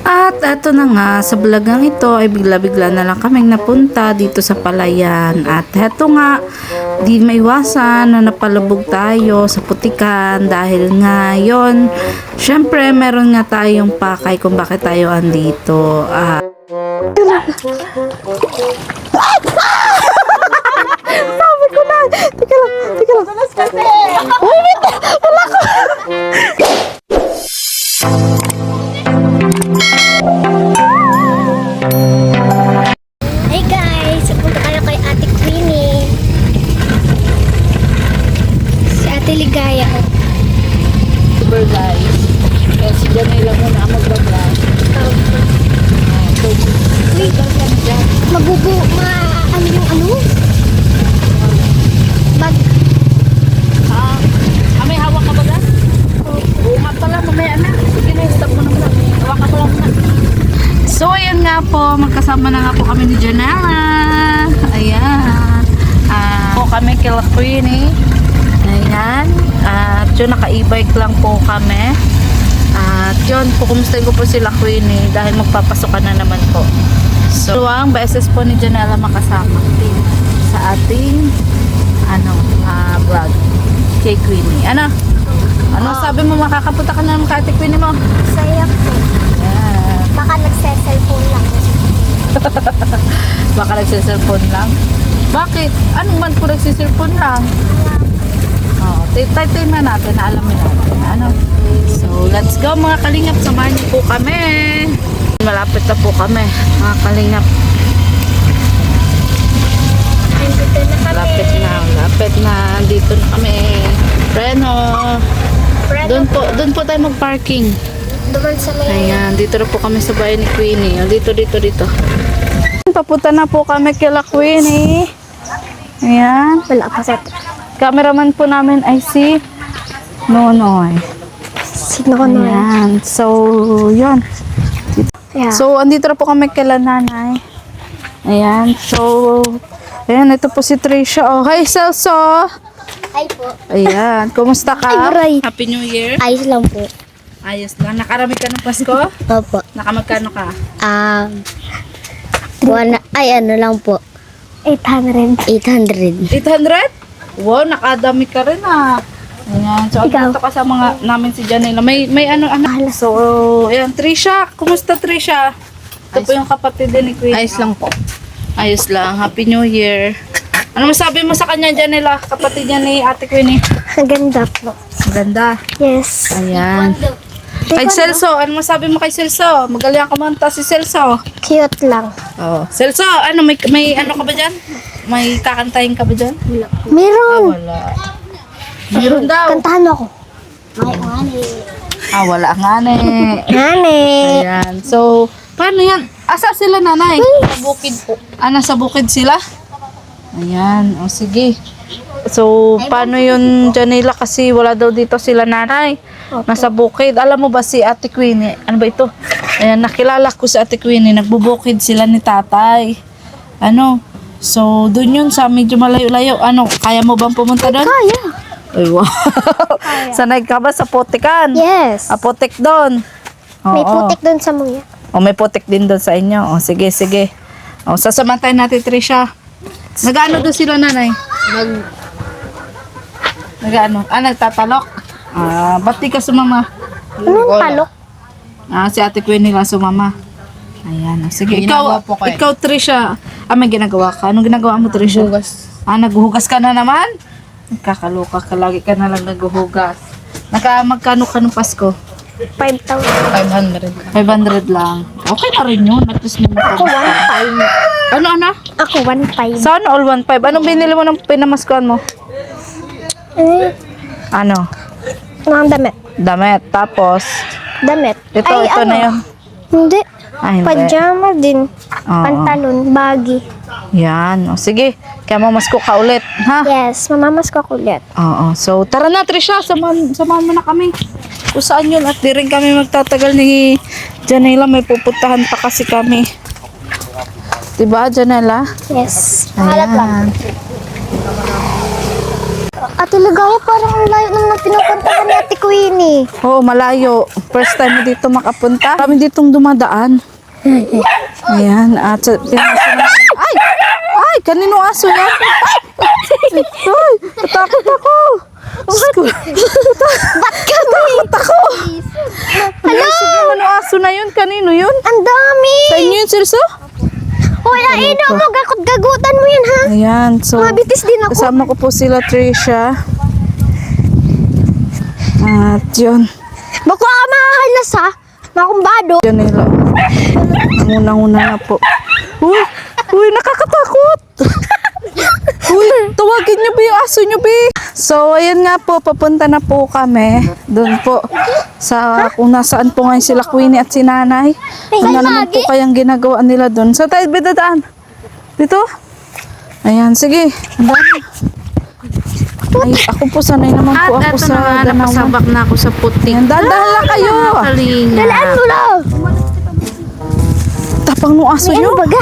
At eto na nga, sa vlogang ito ay bigla-bigla na lang kaming napunta dito sa Palayan. At eto nga, di maiwasan na napalubog tayo sa putikan dahil nga yon. Syempre, meron nga tayong pakay kung bakit tayo andito. Sabi ko na, teka lang. Wait, wala ko. Hey guys! Punta tayo kay Ate Queenie. Si Ate Ligaya. Super guys. Kaya si Janela muna ang mag-vlog. Ano yung ano? Bag. May hawak ka ba dyan? Oo nga pala, mamaya na. Sige na, stop mo naman. Hawak ka pala muna. So, ayan nga po. Magkasama na nga po kami ni Janela. Ayan. Po kami kila Queenie. Ayan. At yun, naka-e-bike lang po kami. At yun, kumustahin ko po sila Queenie dahil magpapasokan na naman po. So, ang beses po ni Janela makasama sa ating vlog kay Queenie. Ano sabi mo, makakapunta ka na naman kay Ate Queenie mo? Saya po. Ayan. Baka nagse-cellphone lang. Baka nagsiselfone lang? Bakit? Anong man po nagsiselfone lang? Type na natin, alamin natin. So, let's go mga kalingap. Samahan niyo po kami. Malapit na po kami, mga kalingap. Andito na kami. Lapit na. Dito na kami. Reno. Doon po tayo mag-parking. Duman sa may... Ayan, dito na po kami sa bahay ni Queenie. Dito. Papunta na po kami kila Queenie. Ayan. Wala pa sa... Cameraman po namin ay si Nonoy. Sino ko na? Ayan. So, yun. Yeah. So, andito na po kami kila nanay. Ayan. So, ayan. Ito po si Tricia. Oh, hi, Celso. Ay po. Ayan. Kumusta ka? Ay, aray. Happy New Year. Ayos lang po. Ayos lang. Nakarami ka ng Pasko? Opo. Nakamagkano ka? Ano lang po. 800. 800? Wow, nakadami ka rin ah. Ayan. So, Ikaw? andito ka sa mga namin si Janela. May ano. So, ayan. Trisha. Kumusta, Trisha? Ito po yung kapatid din ni Queen. Ayos lang po. Ayos lang. Happy New Year. Ano masabi mo sa kanya, Janela? Kapatid niya ni Ate Queenie. Ang ganda po. Maganda. Yes. Ayan. Kay Celso. Ano masabi mo kay Celso? Magaling kumanta si Celso. Cute lang. Oh. Celso, may ano ka ba dyan? May kakantahin ka ba dyan? Meron. Wala. Meron daw. Kantahan mo ako. May ngani. Wala nga eh. Ngani. Ayan. So, paano yan? Asa sila nanay? Sa bukid po. Nasa bukid sila? Ayan. O sige. So, paano yun, Janela? Kasi wala daw dito sila nanay. Nasa bukid. Alam mo ba si Ate Queenie? Ano ba ito? Ayan, nakilala ko si Ate Queenie. Nagbubukid sila ni tatay. So, dun yun sa medyo malayo-layo. Kaya mo bang pumunta doon? Kaya. Ay, wow. Sanay ka ba sa potikan? Yes. Potik doon. May Oo. putik doon sa muya. May putik din doon sa inyo. Sige. Sasamantayin natin, Trisha. Nag-ano doon sila, nanay? Nagtatalok? Ba't di ka sumama? Anong palok? Si Ate Queenie lang sumama. Ayan. Sige, May ginagawa po kayo. ikaw, Trisha. May ginagawa ka. Anong ginagawa mo, Trisha? Hugas. Naghuhugas ka na naman? Kakaloka ka. Lagi ka na lang naghuhugas. Magkano ka ng Pasko? 5,000. 500. 500 lang. Okay na rin yun. At least may Ako makagusto. 1,500. Ano? Ako 1,500. Saan all 1.5? Anong binili mo ng pinamaskuhan mo? Ano? Mga damit. Damit. Tapos, Damit. ito Ay, na yun. Hindi. Hindi. Pajama din. Oo. Pantalon. Baggy. Yan. Sige. Kaya mamasko ka ulit. Ha? Yes. Mamamas ko ulit. Oo. So, tara na, Trisha. Samahan mo na kami. Kung saan yun. At di rin kami magtatagal ni Janela. May pupuntahan pa kasi kami. Diba, Janela? Yes. Ayan. Ate Ligaya, parang ang layo naman ng pinupuntahan ni Ate Queenie. Oo, malayo. First time mo dito makapunta. Kami ditong dumadaan. Ayan, at sa ay! Ay! Kanino aso yan? Ay! Natakot ako! Ba't kami? Natakot ako! Hello? Sige, ano aso na yun? Kanino yun? Ang dami! Sa inyo yun, Sirso? Wala, ino mo, gagutan mo yan, ha? Ayan, so Mabitis din ako. kasama ko po sila Tricia. At yun. Bako ako makahalas, ha? Makumbado. Yan nila. Unang-una na po. Uy! Uy! Nakakatakot! Uy! Tawagin niyo ba yung aso niyo, be? So, ayan nga po. Papunta na po kami. Doon po. Sa kung nasaan po ngayon sila Queenie at si Nanay. Ano naman po kayang ginagawa nila doon. Sa tayo bidadaan. Dito? Ayan. Sige. Ang dami. Ay, ako po sanay naman po ako sa ganawan. napasabak na ako sa putik. Ayan, dahan lang kayo. Kalinga. Dalaan mo lang. Tapang nung aso May niyo. ano baga?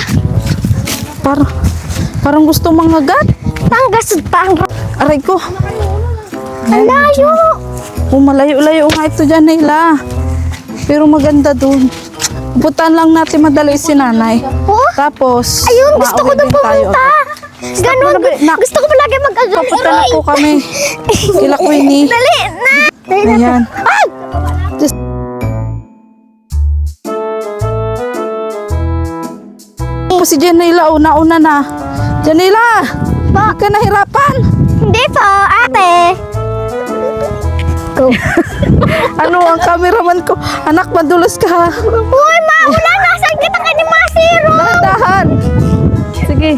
Parang gusto mangagat. Panggas, Aray ko. Ang layo. Malayo-layo nga ito dyan, Nayla. Pero maganda dun. Pupuntahan lang natin madali si Nanay. Oh? Tapos, Ayun, gusto ko mauwi doon din tayo. pumunta. Ganun, Nak. gusto ko palagi mag-agad. Papunta na po kami. Kila Queenie. Dali na. Dali na. Ayan. Ay! Just... Po si Janela, una-una na. Janela! Bakit ka nahirapan? Hindi po, ate. Go. Ano ang cameraman ko? Anak, madulas ka ha. Uy, maula, nasaan kita ka ni Masiro? Dahan! Sige.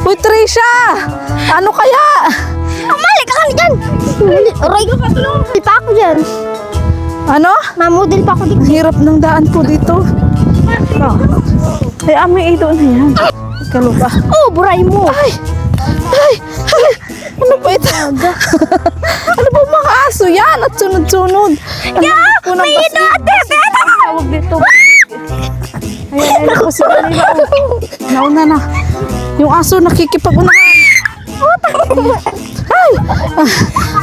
Uy, Tricia! Ano kaya? Mali ka kami dyan. Aray, mamudil pa ako dyan. Ano? Mamudil pa ako dito. Ang hirap ng daan po dito. Ay, amoy ito na yan. Kalupa. Oh, buray mo. Ay! Ay! Ay! Ano ba ito? Ano ba mga aso yan? At sunod-sunod. Yeah, may ito, ate. Tawag dito. Ayan, po si Manila. Nauna na. Yung aso nakikipag-unahan. Ay!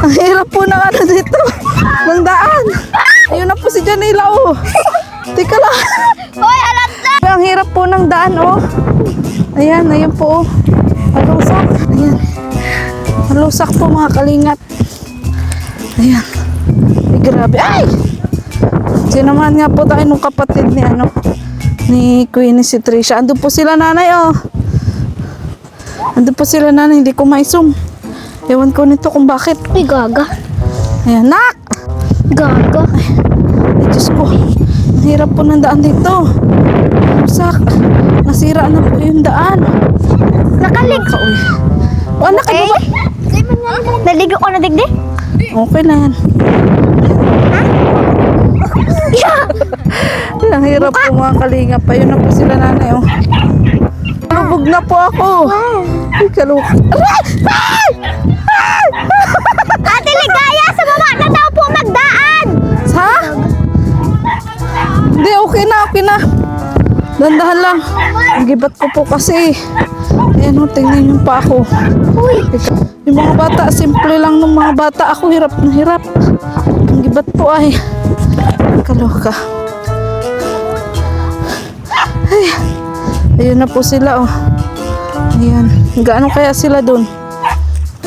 Ang hirap po ng ano dito. Ng daan. Ayun na po si Janela, oh. Teka lang. Uy, alat na. Ang hirap po ng daan, oh. Ayan, ayan po, oh. Malusak. Ayan. Malusak po, mga kalingat. Ayan. Ay, grabe. Ay! Sinamahan nga po tayo nung kapatid ni, ni Queenie, si Tricia. Andun po sila, Nanay, oh. Andun po sila, Nanay. Hindi ko maisum. Ewan ko nito kung bakit. Ay, gaga. Ayan, nak! Gaga. Ay, Diyos ko. Ang hirap po ng daan dito. Malusak. Nasira na po yung daan. Nakalig. O, anak, ano ba? Naligo ko na digdi? Okay na yan. Ang hirap po, mga kalinga pa. Yun na po sila, Nanay, oh. Lubog na po ako. Ay, kaluk. Aray! Ay! Ate Ligaya, sa baba na daw po magdaan. Ha? Hindi, okay na, okay na. Dandahan lang. Ang gibat ko po kasi. Ayan, oh, tingnan niyo pa ako. Yung mga bata, simple lang ng mga bata. Ako hirap na hirap. Ang gibat po ay kaloka. Ay, ayun na po sila, oh. Ayan. Gaano kaya sila doon?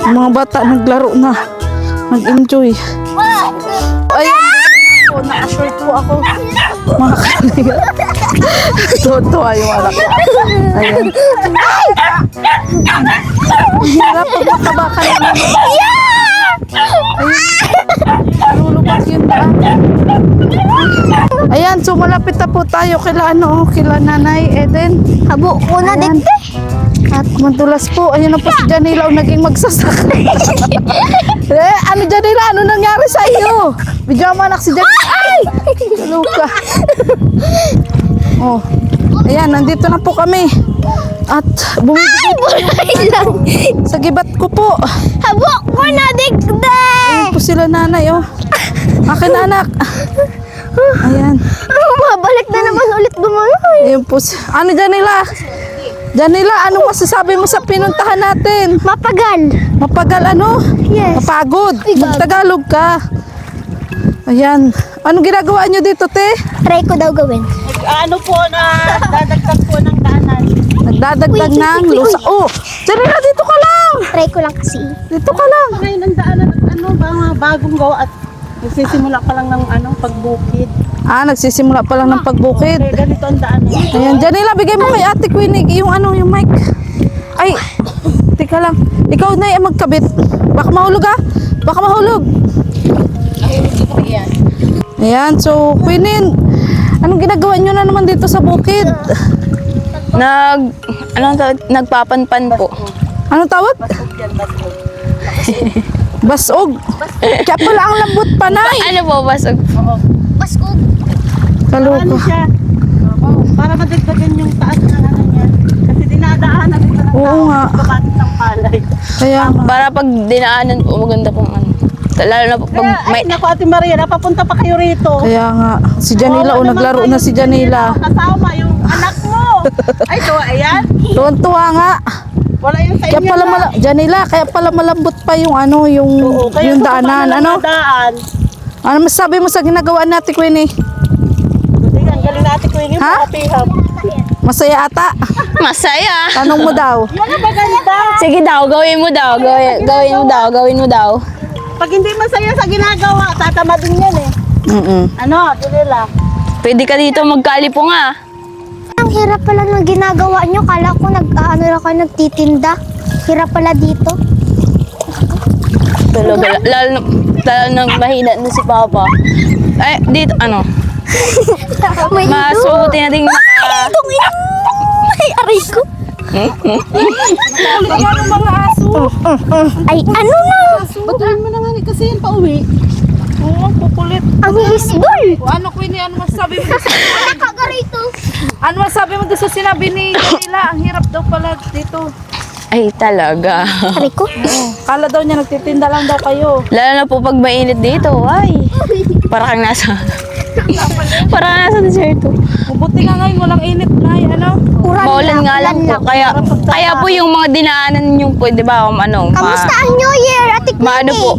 Yung mga bata naglaro na. Nag-enjoy. Ayun po, naka-short po ako. Mga kaliga. Tuwa yung anak ko. Ayan. Ang hirap pag makabakan naman. Lulubak yun ba? Ayan, so malapit na po tayo kila kila Nanay Eden. Habo ko na Ayan. digdi. At madulas po, ayun na po si Janela naging magsasaka. Ano Janela, ano nangyari sa iyo? Bidyo mo anak si Janela. Ay! Luka. Oh. Ayan, nandito na po kami. At bumibigay po lang. sa gibat ko po. Habo ko na digdi. Ayun po sila Nanay, oh. Akin anak. Ayan. Mabalik na naman ulit gumanoy. Ayun po. Ano Janela? Janela, anong masasabi mo sa pinuntahan natin? Mapagal. Mapagal ano? Yes. Mapagod. Uy, gago. Magtagalog ka. Ayan. Anong ginagawa nyo dito, te? Try ko daw gawin. Ano po na dadagdag po ng daanan. Nagdadagdag Uy, ng uy, uy, lusa. uy. Oh, Janila, dito ka lang. Try ko lang kasi. Dito ka lang. Ngayon ang daanan at ano ba bagong gawa at nagsisimula pa lang ng pagbukid. Ah, nagsisimula pa lang ng pagbukid. Okay, ganito ang daanan. Ayan, Janila, bigay mo kay Ate Queenie yung yung mic. Ay, tika lang. Ikaw na yung magkabit. Baka mahulog ah. Baka mahulog. Ayan, so Queenie, anong ginagawa nyo na naman dito sa bukid? Nagpapanpan po. Anong tawag? Yan, basog. Basog. Kaya pala ang lambot pa, Nay. Ano po, basog? Paskog. Ano Kaluka. siya? Para madagdagan yung taas ng ano niya. Kasi dinadaanan ito ng Oo nga. Kabatis ng palay. Kaya nga. Para pag dinaanan po, maganda pong ano. Lalo na po pag Kaya, may... ay, naku, Ate Maria, napapunta pa kayo rito. Kaya nga. Si Janila, Oo, naglaro naman na si kayo, Janila. Kasama yung anak mo. Ay, to, ayan. Tuwan-tuwa nga. Wala yung sa Kaya inyo pala na. Janila, kaya pala malambot pa yung Oo, kaya yung ito pa daanan. paano Ano? nadaan. Ano masabi mo sa ginagawa natin, Queenie? Sige, ang galing natin ko yun yung Ha? makapiham. Masaya ata. Masaya! Tanong mo daw. Yan ang maganda. Sige daw, gawin mo daw. Gawin mo daw. Pag hindi masaya sa ginagawa, tatama din yan eh. Mm-mm. Ano, Janila? Pwede ka dito magkalipong ah. Ang hirap pala ng ginagawa nyo. Kala ko ano lang kayo nagtitinda. Hirap pala dito. Talaga, lalo na mahina na si Papa. Ay, dito, ano? May Mas mabuti na din Ay, aray ko. Ano mga aso? Ay, ano na? Batuin mo na nga kasi yan pa uwi. Oo, kukulit. Ang hisbol. Ano, Queenie, ano masabi mo? Kagarito. Ano masabi mo doon sa sinabi ni Janila? Ang hirap daw pala dito. Ay, talaga. Aray ko. Kala daw niya nagtitinda lang daw kayo. Lalo na po pag mainit dito, ay. Para kang nasa... para kang nasa deserto. Mabuti nga ngayon, walang init na. Ano? Maulan nga lang po. Kaya po yung mga dinaanan yung po, di ba, ano, Kamusta ang New Year, Ate Queenie? Maano po?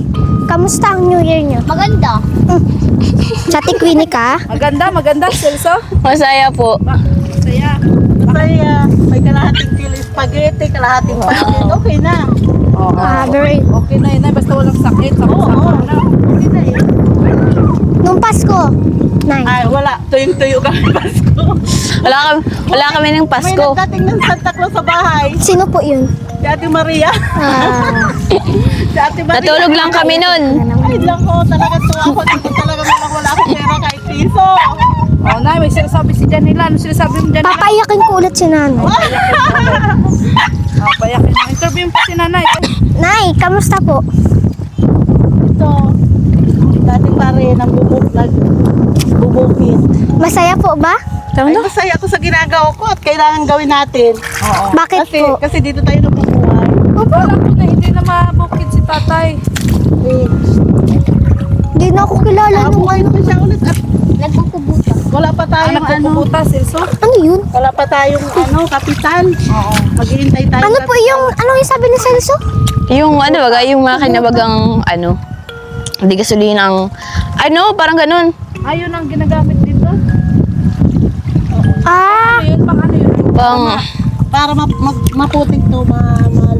Kamusta ang New Year nyo? Maganda. Sa Ate Queenie ka? Maganda, Celso. Masaya po. Saya. Masaya. May kalahating kilo spaghetti, kalahating pancit. Okay na. Oo. Very. Okay na yun, basta walang sakit. Oo. Na. Okay na eh. Nung Pasko. Nay. Ay, wala. Tuyong-tuyo kami Pasko. Wala kami ng May Pasko. nagdating ng Santa Claus sa bahay. Sino po yun? Si Ate Maria. Ah, Si Ate Maria. Natulog lang kami nun. Ay, lang ko. Talaga tuwa ako. Dito talaga wala akong pera kahit piso. Oh, Nay, may sinasabi si Janila. Ano sinasabi mo, Janila? papayakin ko ulit si nanay. Oh, payakin mo. Interview mo si Nanay. Nay, kamusta po? Ito. Dati pare ng bubukit. Masaya po ba? Ay, masaya ako sa ginagawa ko at kailangan gawin natin. Oo. Bakit Kasi, po? kasi dito tayo nabubuhay. Wala ko na hindi na mabukid si tatay. Hindi na ako kilala nung Nabukit ano. ko siya ulit at Nagkukubuta. wala pa tayong Anak ko puputa, Celso. Ano yun? wala pa tayong kapitan. Oo. Maghihintay tayo. Ano po yung, ano yung sabi ni Celso? Yung ano baga, yung makina bagang ano, hindi gasolinang, ano, parang ganun. Ayun ang ginagamit dito. Ah, Ano yun? Pang ano yun? Pang, Para maputik to,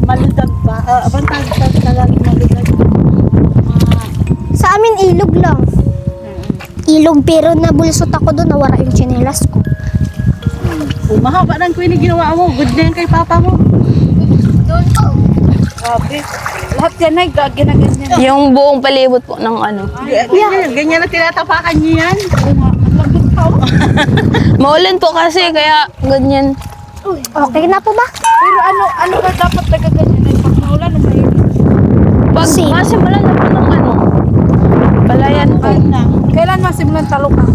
maludag ba? Bantag sa Tagalog maludag. sa amin ilog lang. Ilog pero nabulsot ako doon, nawara yung tsinelas ko. Mahaba ng Queenie ginawa mo. Good na yan kay papa mo. Doon ko. Grabe. Lahat yan ay ginaganyan. yung buong palibot po ng ano. Ganyan na tinatapakan niyo yan. Lambot pa oh. Maulan po kasi, kaya ganyan. Okay na po ba? Pero ano ba dapat nagaganyan ay pag naulan o mainit? Pag Same. masimulan na po ng ano, palayan po. Kailan masimulan talukang?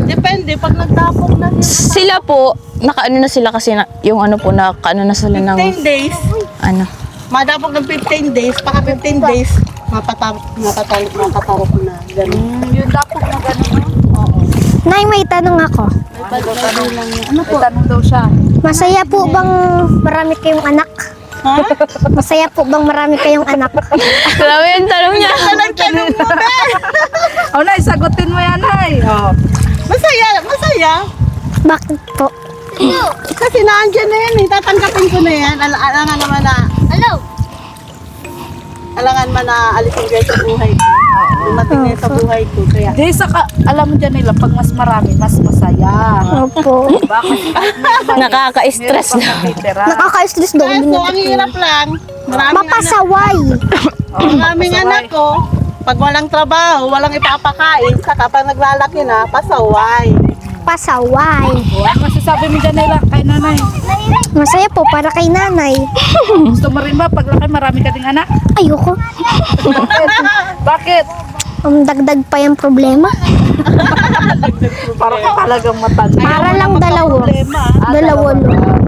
Depende pag nagtapong na rin. Sila po, nakaano na sila kasi na, yung ano po, nakaano na sila ng, 15 days. ano. Madapog ng 15 days. Paka 15 days, mapatarok na. Ganun. Yung dapok na gano'n. Oo. Nay, may tanong ako. Ano po? May tanong daw siya. Masaya po bang marami kayong anak? Ha? Masaya po bang marami kayong anak? Grabe yung tanong niya. Tanong mo, be! O, Nay, sagutin mo yan, Nay. Oh. Masaya, masaya. Bakit po? Kasi naandyan na yan eh. Tatanggapin ko na yan. Alangan naman na. Alangan man na alisin ko yan sa buhay ko. Dumating na yan sa buhay ko. Kaya, Di, alam mo dyan nila, pag mas marami, mas masaya. Opo. Bakit? Nakaka-stress na. Nakaka-stress daw. kaso ang hirap lang. Maraming Mapasaway. maraming anak ko. Pag walang trabaho, walang ipapakain, saka pag naglalaki na, pasaway. Pasaway. Ano masasabi mo dyan nila kay nanay? Masaya po para kay nanay. Gusto mo rin ba paglaki marami ka ding anak? Ayoko. Bakit? Dagdag pa yung problema. Para ka talagang matanda. Para lang dalawa. Problema. Dalawa lang.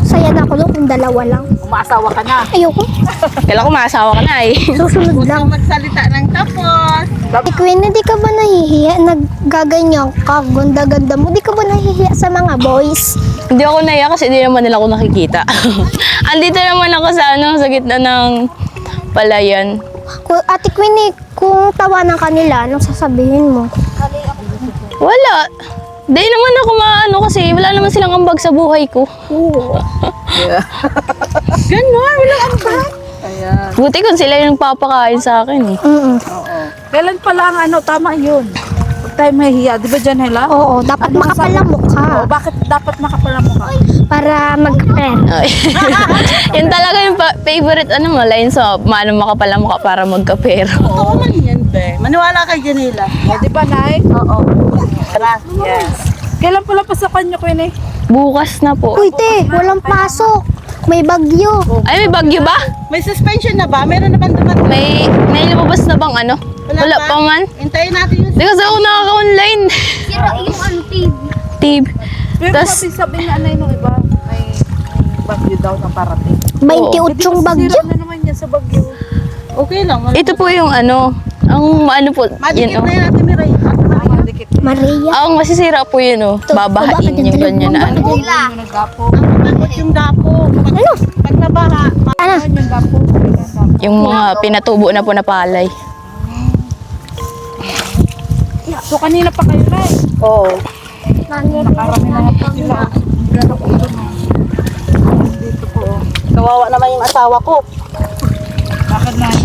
Saya na ako doon kung dalawa lang. Umaasawa ka na. Ayoko. Kailan ko maasawa ka na eh. Susunod Huwag lang. kang magsalita ng tapos. Queen, di ka ba nahihiya? Naggaganyan ka, ganda-ganda mo. Di ka ba nahihiya sa mga boys? Hindi ako naiyak kasi hindi naman nila ako nakikita. Andito naman ako sa sa gitna ng palayan. Ate Queen, kung tawanan ka nila, anong sasabihin mo? Wala. Di naman ako maano kasi wala naman silang ambag sa buhay ko. Ganon, walang ambag. Ayan. Buti kung sila yung papakain sa akin eh. Mm-mm. Oo. Kailan pala ang tama yun? Huwag tayo mahihiya. Di ba dyan, Hela? Oo, dapat makapalamok ka. Oo, bakit dapat makapala mo ka? Para mag-friend. Ay. Yun talaga yung favorite mo, line sa maano makapala mukha para magkapero. Totoo man yan, be. Maniwala kay Janela. O, di ba, Nay? Oo. Tara. Yes. Kailan pala pasokan nyo, Queen eh? Bukas na po. Uy, te, walang pasok. May bagyo. Ay, may bagyo ba? May suspension na ba? Meron na bang dumating? May lumabas na bang ano? Wala pa man. Hintayin natin yung... Di kasi ako nakaka-online. Sira yung TV. Tib. Pero Tas- pati sabi nga, Nay, nung iba, may bagyo daw na parating. 28 bagyo. Sira na naman yan sa bagyo. Okay lang. Ito po yung ano, ang ano po, Madikit yun na oh. yan natin, Miray. Dikit. Maria. Ang masisira po yun oh. Babahain yung ganyan na ano. Yung naggapo. Ang matakot yung dapo. Ano? Pag nabaha, Ano? Yung gapo. Yung mga pinatubo na po na palay. So, kanina pa kayo, Nay. Oo. Nakarami na nga po sila. Gano'n po doon. Dito po. Oh. Kawawa naman yung asawa ko. Bakit, Nay?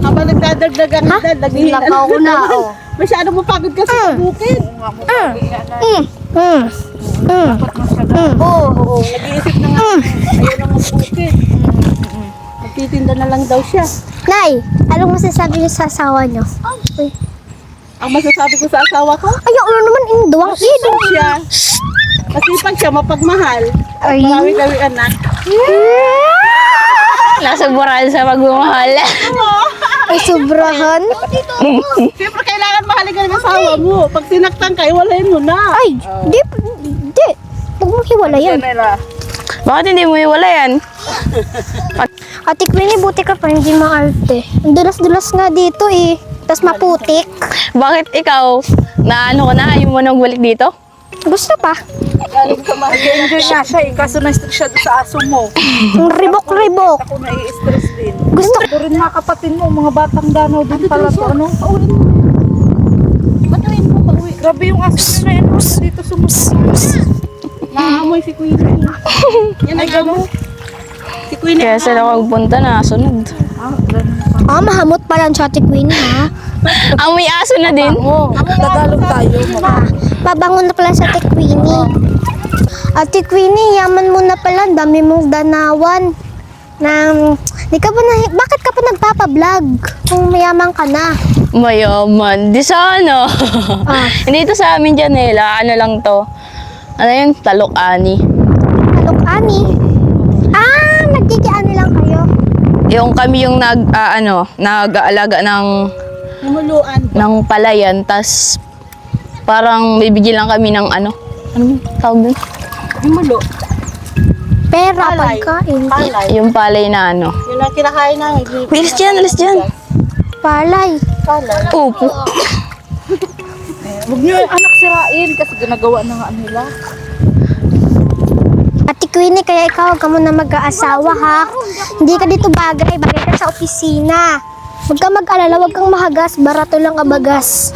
Habang nagdadagdag ang edad, naghihilan. Lakaw ko na, oh. Masyado mapagod ka sa bukid. Nga mo pa. Dapat masyado. Oo, nag-iisip na nga. Ayaw na bukid. Magtitinda na lang daw siya. Nay, anong masasabi niyo sa asawa niyo? Uy. Ang masasabi ko sa asawa ko, Ayaw, ano naman induwang masipag siya. Masipag siya, mapagmahal. At Ay. marami kami anak. Nasa moral sa pagmamahal. Ay, sobrahan. Siyempre, kailangan mahalin ka ng asawa mo. Pag sinaktan ka, iwalayin mo na. Ay, di. Huwag mong hiwala yan. Nila. Bakit hindi mo iwala yan? Ate Queenie, buti ka pa, hindi maarte. Ang dulas-dulas nga dito eh. Tapos maputik. Bakit ikaw, na ano ka na, ayaw mo nang balik dito? Gusto pa. Enjoy nga siya eh. Kaso na-stress siya doon sa aso mo. Ang ribok-ribok. Ako nai-stress din. Gusto. Ito rin mga kapatid mo, mga batang danaw din pala to. Ano? Pauwi mo. Batuin mo, pauwi. Grabe yung aso na yan. Dito sumusunod. Naamoy si Queenie. Yan ang gamo. Si Queenie. Kaya sila magpunta na, sunod. Mahamot pa lang siya, Ate Queenie, ha? Ang may aso na din. Oo, Tagalog tayo. Pabango na pala sa Ate Queenie. Ate Queenie, yaman mo na pala. Dami mong danawan. Bakit ka pa nagpapablog? Kung mayaman ka na. Mayaman. Di sana. Ah. Hindi ito sa amin dyan eh. Ano lang to. Ano yun? Talok-ani. Alok-ani. Nagkikiani lang kayo. Yung kami yung nag-aalaga ng Namuluan. palayan. Tas parang bibigyan lang kami ng ano tawag dun? Namulo. Pera, Palay. pagkain. Palay. Yung palay na ano. Yun ang kinakain namin. Alis dyan, alis dyan. Palay. Palay. Upo. Huwag niyo yung anak sirain kasi ginagawa na nga nila. Ate Queenie, kaya ikaw, huwag ka muna mag-aasawa, ha? Hindi ka dito bagay ka sa opisina. Huwag kang mag-alala, huwag kang mahagas, barato lang kabagas.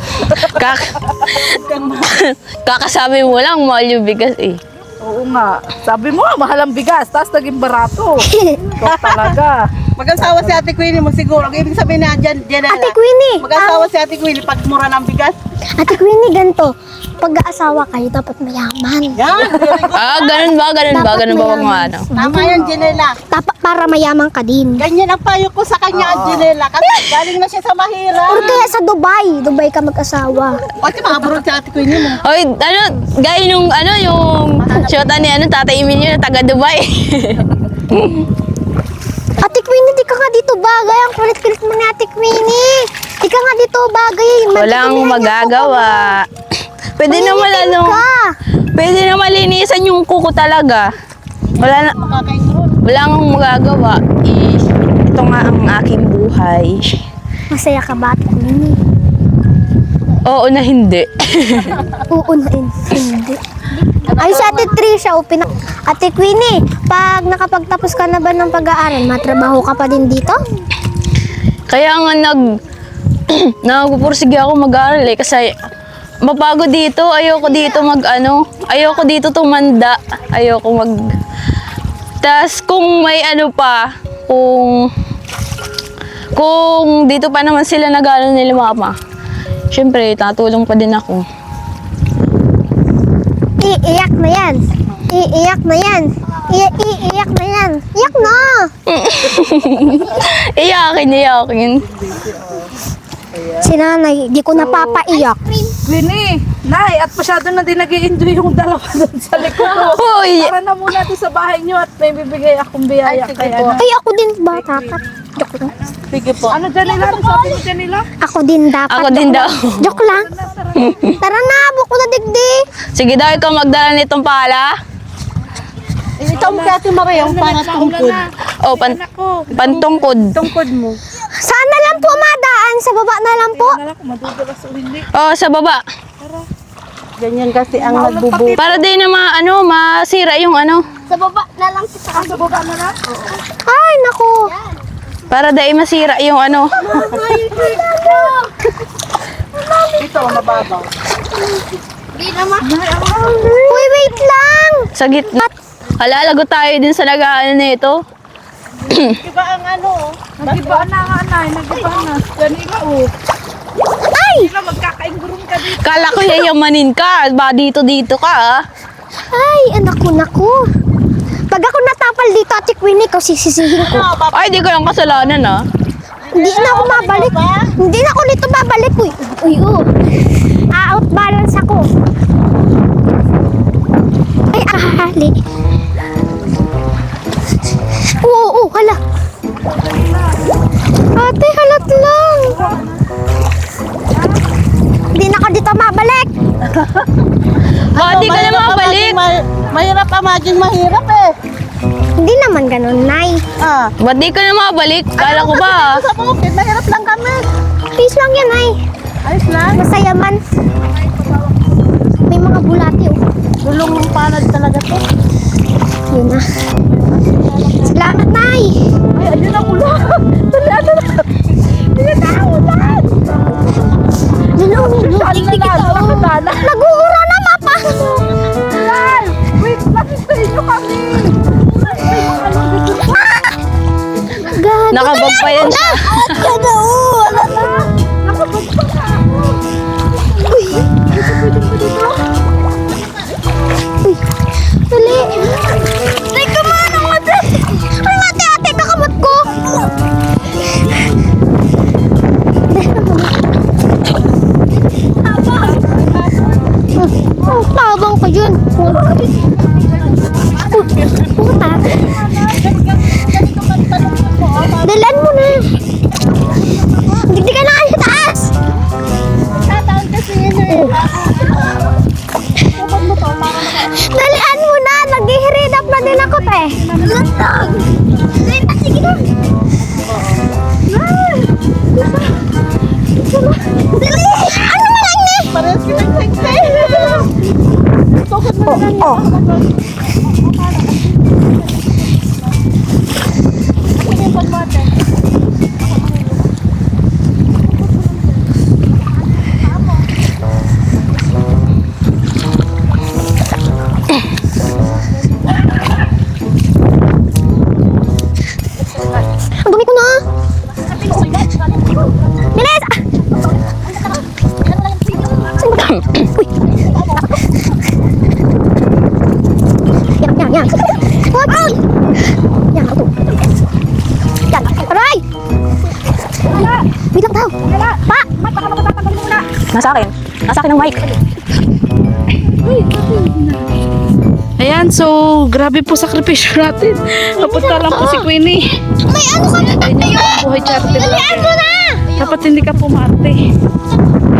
Kakasabi mo lang, mahal yung bigas eh. Oo nga. Sabi mo, mahal ang bigas, tapos naging barato. Ikaw talaga. Mag-asawa si Ate Queenie mo siguro. Ang ibig sabihin na Janela. Ate Queenie! Mag-asawa si Ate Queenie pag mura ng bigas. Ate Queenie, ganito. Pag-aasawa kayo, dapat mayaman. Yan, very good. Ganun ba? Ganun ba? Dapat Ganun ba mayaman. mga ano? Tama yan, Janela. Dapat para mayaman ka din. Ganyan ang payo ko sa kanya, Janela. Kasi galing na siya sa mahirap. Or kaya sa Dubai. Dubai ka mag-asawa. O, di makaburo si Ate Queenie mo. Hoy, ano, gaya nung, yung shota ni, Tatay Emilio na taga Dubai. Ate Queenie, di ka nga dito bagay. Ang kulit-kulit mo ni Ate Queenie. Di ka nga dito bagay. Walang magagawa. Pwede naman, pwede na malinisan yung kuko talaga. Wala akong magagawa. Ito nga ang aking buhay. Masaya ka ba, Ate Queenie? Oo na hindi. Oo na, hindi. Ay, si Ate Trisha, Ate Queenie, pag nakapagtapos ka na ba ng pag-aaral, matrabaho ka pa din dito? Kaya nga nagpupursige ako mag-aaral eh kasi mapagod dito, ayoko dito ayoko dito tumanda, tas kung may kung dito pa naman sila nag-aaral nila mama, syempre tatulong pa din ako. Iiyak na yan. Iiyak na yan. Iiyak na yan. Iyak na! Iyakin. Si nanay, di ko napapaiyak. Queenie, Nay, at masyado na din nag-i-enjoy yung dalawa doon sa likod ko. Hoy! Tara na muna doon sa bahay niyo at may bibigay akong biyaya kay ano. Ay, ako din ba, dapat? Joke lang. Sige po. Ano Janela? Ano sabi mo Janela? Ako din dapat. Ako din daw. Joke lang. Tara na, buko na digdi. Sige daw, ikaw magdala nitong pala. Ito mo kay Ate Maria, yung pangatungkod. O, pantungkod. Tungkod mo. Saan na lang po madaan? Sa baba na lang po. Nala kung madudulas o hindi. O, sa baba. Ganyan kasi ang nagbubuo. Para din na masira yung Sa baba na lang po. Sa baba na lang? Ay, naku. para dahil masira yung Ito, mababaw. Uy, wait lang. sa gitna. Halalago tayo din sa nag-ano nito. Iba ang Nag-iba na nga Nay, nag-iba na. Janela Ay! Janela, magkakaingurong ka dito. Kala ko yayamanin ka, ba dito ka Ay, anak ko, naku. Pag ako natapal dito, Ate Queenie, ikaw sisisihin ko. Ay, di ko lang kasalanan Hindi na ako mabalik. Hindi na ako dito babalik. Uy, out balance ako. Ay, ahali. Oo, hala. Ate, halat lang. Hindi na ako dito mabalik. Bakit di ka na mabalik? Mahirap pa maging mahirap eh. Hindi naman ganun, Nay. Ba't di ka na mabalik? Kala ko ba? Sa bukid, mahirap lang kami. Peace lang yan, Nay. Ayos lang. Masaya man. May mga bulati, oh. Gulong ng panad talaga to. Yun na. Salamat, Nay. Ay, ayun na ulan. Dali, ano na. Ayun na, ulan. Tignan kita, oh. Nag-uura na, mapa. Nay, wait lang. Stay nyo kami. Gago. Nakabag pa yan siya. Gago, wala na. Nakabagpag ka ako. Uy. Uy. Dali. Teka man, ang ate. Ang ate, kakamot ko. Oh, tabang ko yun. Puta. Dalan mo na. Hindi ka na kayo sa taas. Tataon kasi yun eh. Dalian mo na. Nag-ihiridap na din ako, te. Latag. Sige na. Dali. Ano mo lang ni? Parehas kami nagsay. Tukod mo lang. Ang dumi ko na. Bilis! Uy! Yan. Wag! Yan, ako. Yan, aray! Wait lang daw. Pa! Nasa akin. Nasa akin ang mic. Ayan, so grabe po sakripisyo natin. Napunta lang po si Queenie. May ano ka na tayo? Buhay charter Dalian mo na! Dapat hindi ka pumarte.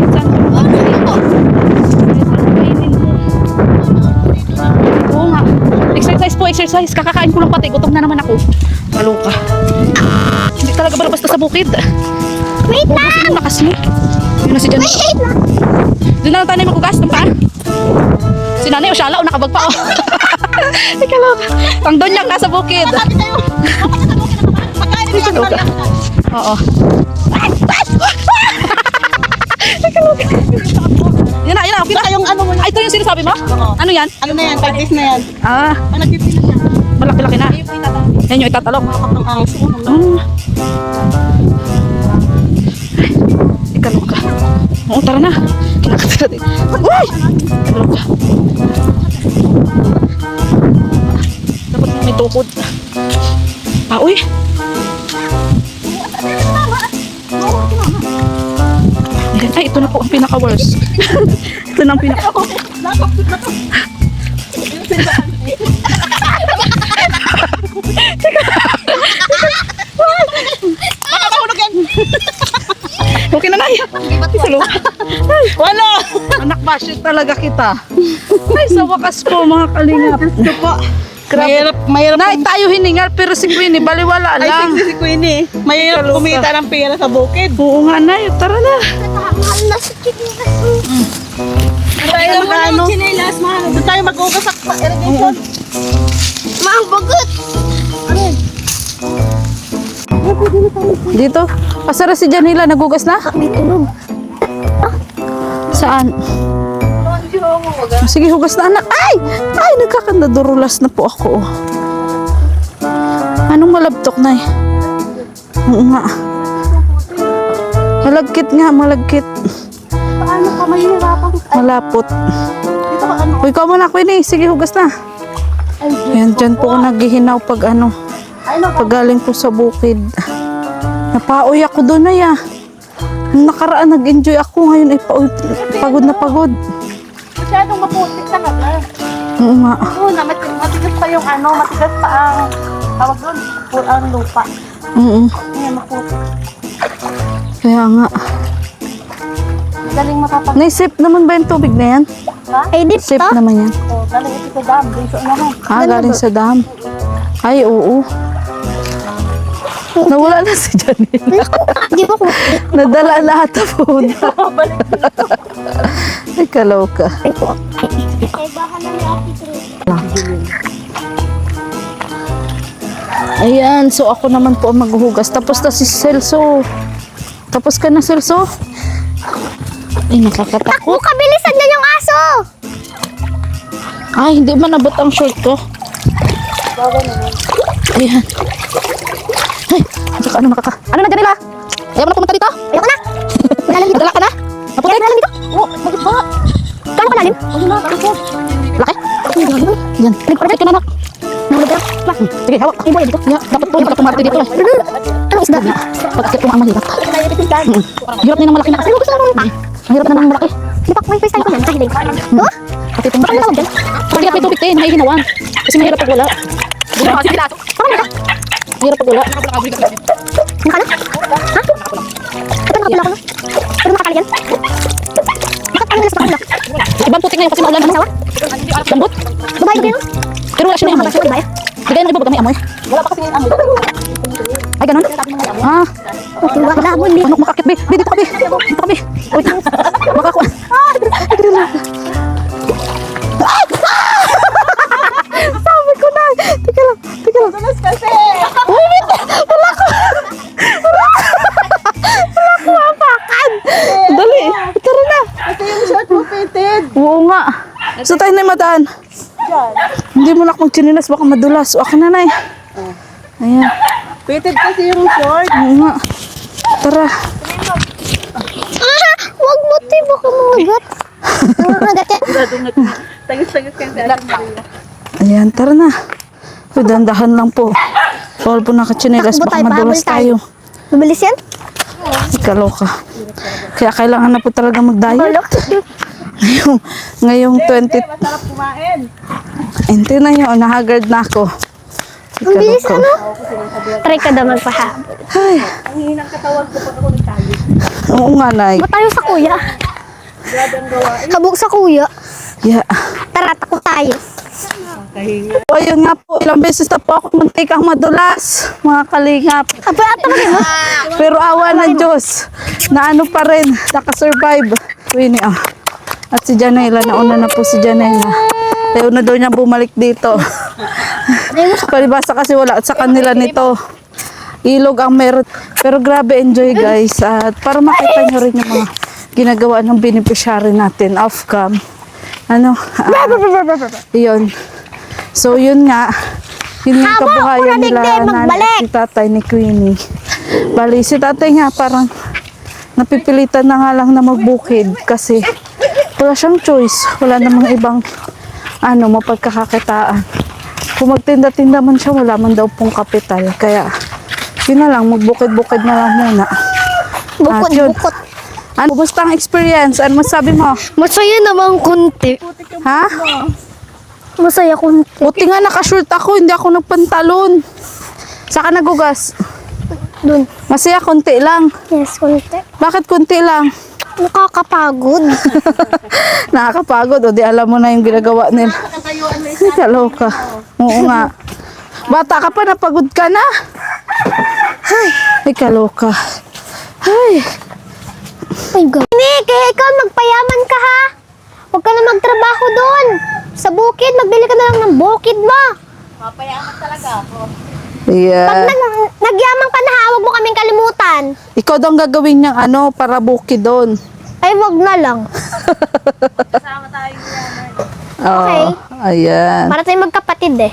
Saan ka pumarte? Oo nga. Exercise po, exercise. Kakakain ko lang pati. Gutom na naman ako. Maluka. Hindi talaga ba basta sa bukid? Wait lang! Ubusin yung lakas mo. Yun na si Jan. Wait lang! Doon na tayo magugas ng paa. Si nanay o shala o nakabag pa o. Ika lang. Pang doon niyang nasa bukid. Ika lang. Oo. Ika lang. Yan na, okay na. Yung ano mo Ay, ito yung sinasabi mo? Oo. Ano yan? Ano na yan? 5 days na yan. Ah, Pag nagpipili siya. malaki-laki na. Yan yung itatalok. Ang angso. Ikalok ka. Oo, tara na. Kinakatira natin. Uy! Ikalok ka. Dapat may tukod. Ah, uy! Ay, ito na po ang pinaka-worst. Ito na ang pinaka... Makakahulog yan. Okay na, Nay. Hello. Wala. Anak basyo talaga kita. Ay, sa wakas po mga kalingap. Ito po. Grabe. Mahirap. Nay, tayo hiningal pero si Queenie baliwala Ay, lang. si Queenie. Mahirap Ikaluka. kumita ng pera sa bukid. Oo nga, Nay. Tara na. Mahal na sa chinelas. Tayo magkano? Doon tayo mag-ugas sa irrigation. Mahal bagot! Dito. Pasara si Janila. Nagugas na? May tulog. Saan? Sige, hugas na anak. Ay! Ay, nagkakandadurulas na po ako. Anong malabtok, Nay? Oo nga. Malagkit nga, malagkit. Paano ka mahirapan? Malapot. Dito ka ano? Uy, ikaw muna, Queenie. Sige, hugas na. Yan, dyan po ako naghihinaw pag ano. Pag galing po sa bukid. Napaoy ako doon, Nay, ah. Nung nakaraan, nag-enjoy ako. Ngayon ay pagod na pagod. Masyadong maputik na ka. Oo nga. Oo na, matigas pa yung ano, matigas pa ang tawag doon, ang lupa. Oo. Ngayon, maputik. Kaya nga. Galing makapag... Naisip naman ba yung tubig na yan? Ha? Ay, dito? Sip naman yan. Oh, galing ito sa dam. Dito naman. Ah, galing sa dam. Ay, oo. Nawala na si Janine. Di ba ko? Nadala lahat na po. Ay, kalaw ka. Ay, baka na Ayan, so ako naman po ang maghuhugas. Tapos na si Celso. Tapos ka na, Celso? Ay, nakakatakot. kabilisan na yung aso! Ay, hindi man nabot ang short ko. Ayan. Ay, saka ano nakaka... Ano na, Janila? Ayaw mo na pumunta dito? Ayoko na! Malalim dito. Nadala ka na? Napulit? Malalim dito? Oo, bakit ba? Gano'n kalalim? Oo na, bakit ba? Laki? Yan. Nag-perfect ka na, anak. Nahulog ka? Sige, hawak. Ay, boy, dito. Ya, dapat po yung pagkatumarte dito. Anong isda? Pagkakit po ang mahirap. Hirap na ng malaki na kasi. Gusto mo pa? Mahirap na ng malaki. Di ba, may first time ko yan, kahilig. Oh? Pati itong Ano tawag dyan? Pagkakit may tubig tayo, nahihinawan. Kasi mahirap pag wala. Mahirap pag wala. Nakala? Ha? Ito nakapula ko no? Pero makakala yan? Bakit ano na sa pakapula? Ibang putik ngayon kasi maulan ano? Lambot. Babae ko yun? Pero wala siya na amoy. Babae? Hindi kaya nag-ibog may amoy. Wala pa kasi ngayon amoy. Ay, ganun? Ah, Okay, wala mo. ano makakit, be? Be, dito ka, be. Dito ka, be. Wait, makakuha. Sabi ko na. Teka lang. Tulos kasi. Uy, wait. Wala ko. Oo nga. So tayo na madaan. Hindi mo na akong chinilas, baka madulas. O akin na, Nay. Ayan. Fitted kasi yung short. Oo nga. Tara. Wag mo, te. Baka mamagat. Mamagat yan. Tagis-tagis kayo sa atin. Ayan, tara na. Uy, dandahan lang po. Bawal po nakachinilas, Takbo baka tayo, madulas pahabol tayo. tayo. Mabilis yan? Ikaloka. Kaya kailangan na po talaga mag-diet. Balok. Ngayong 20... Masarap kumain. Hindi na yun, nahagard na ako. Ang bilis Ikaloka. ano? Try ka daw magpahabol. Ay, Ang hinang katawan ko pag ako nagtali. oo nga, Nay. Ba't tayo sa kuya? Kabuk sa kuya. Yeah. Tara, takbo tayo. O, ayun nga po, ilang beses na po ako muntikang madulas, mga kalingap. Apa, ata kami mo? Pero awa ng Diyos, na ano pa rin, nakasurvive. Winnie, ah. At si Janela, nauna na po si Janela. Kaya una daw niya bumalik dito. Palibasa kasi wala sa kanila nito. Ilog ang meron. Pero grabe, enjoy guys. At para makita nyo rin yung mga ginagawa ng beneficiary natin, off-cam. Ano? Yun. So, yun nga. Yun yung Haba, kabuhayan ako nila na magbalik. si tatay ni Queenie. Bali, si tatay nga parang napipilitan na nga lang na magbukid kasi wala siyang choice. Wala namang ibang mapagkakakitaan. Kung magtinda-tinda man siya, wala man daw pong kapital. Kaya, yun na lang, magbukid-bukid na lang muna. Bukod, yun. bukod. Ano, kumusta ang experience? Ano masabi mo? Masaya naman kunti. Ha? Masaya kunti. Buti nga nakashort ako, hindi ako nagpantalon. Saka nagugas. Dun. Masaya, konti lang. Yes, kunti. Bakit konti lang? Nakakapagod. Nakakapagod, o di alam mo na yung ginagawa nila. Ay, kaloka. Oo nga. Bata ka pa, napagod ka na. Ay, kaloka. Ay, My God. Hindi, kaya ikaw magpayaman ka ha. Huwag ka na magtrabaho doon. Sa bukid, magbili ka na lang ng bukid mo. Pag yeah. nagyamang ka na ha, huwag mo kaming kalimutan. Ikaw daw ang gagawin niyang para bukid doon. Ay, wag na lang. Okay. Ayan. Para tayo magkapatid eh.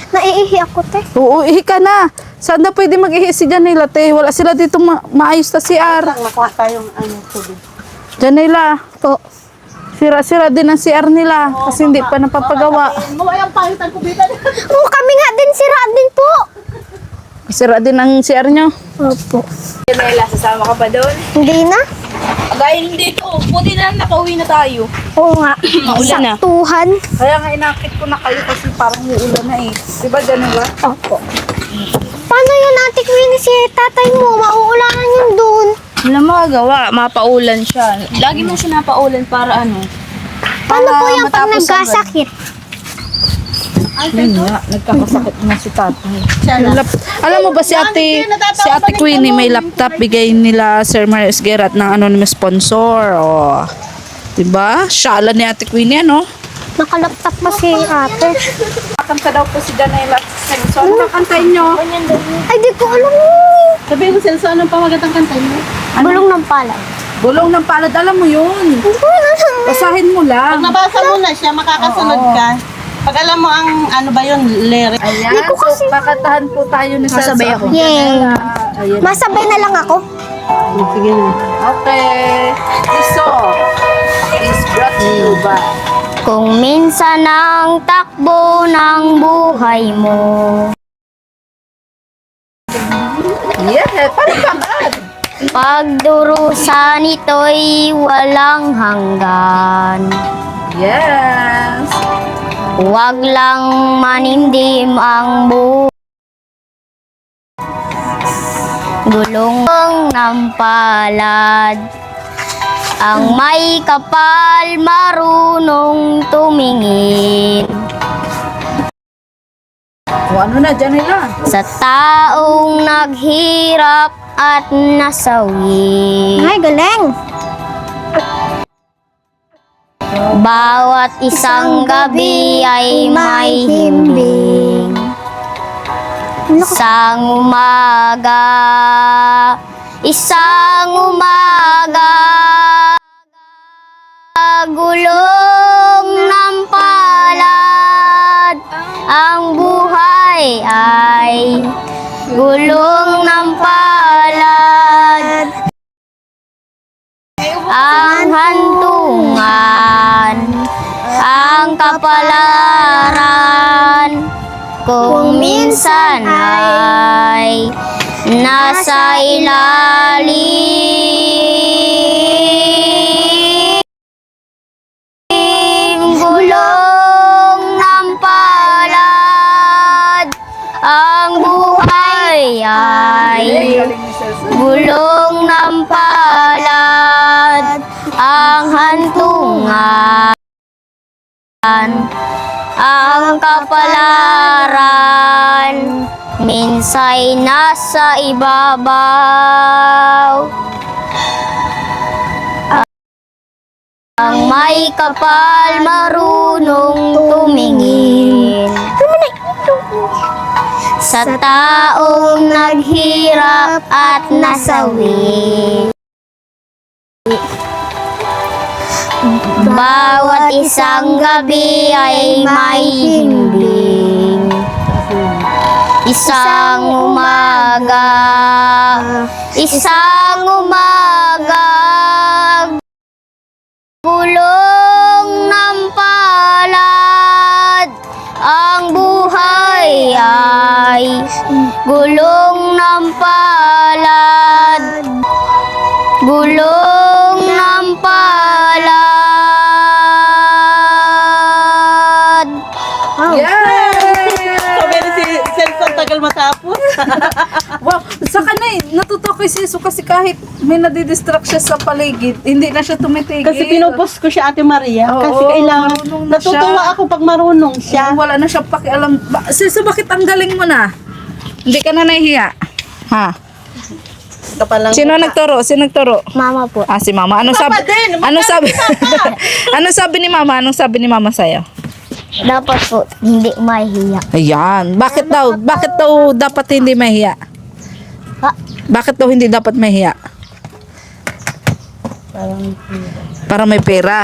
Naiihi ako, te. Oo, ihi ka na. Saan na pwede mag-ihi si Janela, te? Wala sila dito maayos na CR. Makuha tayong tubig. Janela, Po. sira-sira din ang CR nila kasi hindi pa napapagawa. Mo ay ang pahitan ko bitan. Oo, kami nga din, sira din po. Sira din ang CR nyo. Opo. Janela, sasama ka pa doon? Hindi na? Dahil hindi ko, buti na nakauwi na tayo. Oo nga. Maulan na. Saktuhan. Kaya nga inakit ko na kayo kasi parang uulan na eh. Diba Janela? Opo. Paano yun, Ate Queenie, si tatay mo? Mauulanan yun doon. Wala magagawa, mapaulan siya. Lagi mo siya napaulan para ano. Paano po yung pag matapos agad. nagkasakit? Yun nga, nagkakasakit na si tatay. Siya na. Alam mo ba si Ate Queenie may laptop bigay nila Sir Marius Gerat ng anonymous sponsor. Oh. Diba? Shala ni Ate Queenie, ano? Nakalaptop pa si ate. Kakanta daw po si Janela. So, ano kakantayin nyo? Ay, di ko alam. Sabihin mo sila, anong pamagatang kantay mo? Bulong ng palay. Bulong ng palad, alam mo yun. Hindi ko alam. Basahin mo Pag lang. nabasa mo na siya, makakasunod ka. Pag alam mo ang ano ba yun, lyric. Ayan, so kakantahan po tayo ni Sir. Masabay ako. Yay. Ayan. Masabay na lang ako. Sige na. Okay. This song is brought to you by Kung minsan ang takbo ng buhay mo. Yeah, parang Pagdurusa nito'y walang hanggan. Yes. Huwag lang manimdim ang buhay. Gulong ng palad. Ang may kapal marunong tumingin. O ano na, Janela? Sa taong naghirap at nasawi. Ay, galing! Bawat isang gabi ay may himbing. Isang umaga gulong ng palad, ang buhay ay gulong ng palad, ang hantungan, ang kapalaran, kung minsan ay nasa ilalim, gulong ng palad, ang buhay ay gulong ng palad, ang hantungan, ang kapalaran, minsay nasa ibabaw. Ang may kapal marunong tumingin sa taong naghirap at nasawi. Bawat isang gabi ay may himbing, isang umaga, gulong ng palad, ang buhay ay gulong ng palad, gulong ng palad. Sabi na si cellphone tagal matapos. Wow, saka na natuto kay Siso kasi kahit may nadidistract siya sa paligid, hindi na siya tumitigil. Kasi pinupost ko siya Ate Maria. Oo, Kasi kailangan, marunong na natutuwa siya. ako pag marunong siya. Wala na siya pakialam. Siso, bakit ang galing mo na? Hindi ka na nahihiya? Ha? Kapalang Sino nagturo? Sino nagturo? Mama po. Ah, si Mama. Ano sabi? din, Ano sabi? Ano sabi ni Mama? Anong sabi ni Mama sa'yo? Dapat po, hindi mahihiya. Ayan. Bakit daw? Bakit daw dapat hindi mahiya? Ha? Bakit daw hindi dapat mahiya? Para may pera.